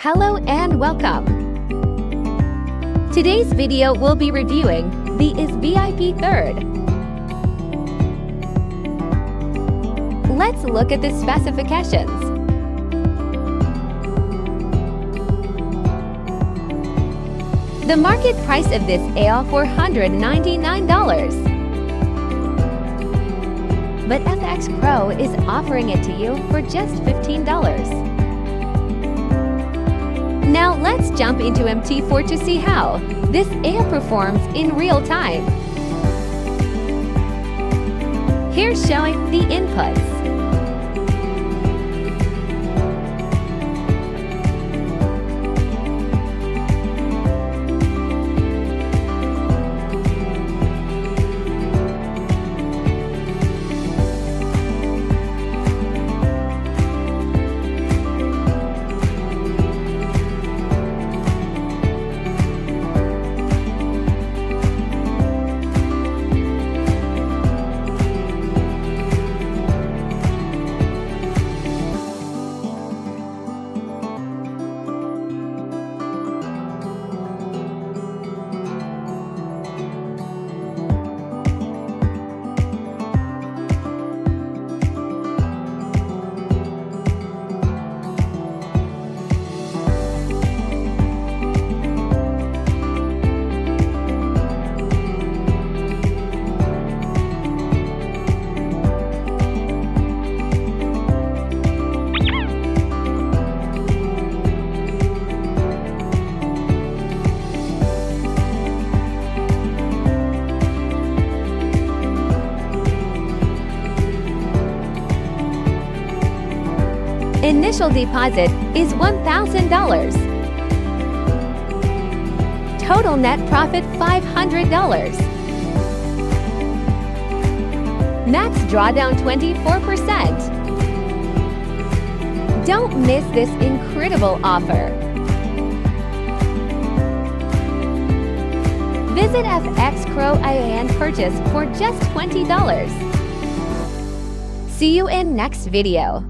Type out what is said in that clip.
Hello and welcome! Today's video will be reviewing the Is Vip Third. Let's look at the specifications. The market price of this EA $499. But FX Pro is offering it to you for just $15. Now let's jump into MT4 to see how this EA performs in real time. Here's showing the inputs. Initial deposit is $1,000. Total net profit $500. Max drawdown 24%. Don't miss this incredible offer. Visit FX Pro EA and purchase for just $20. See you in next video.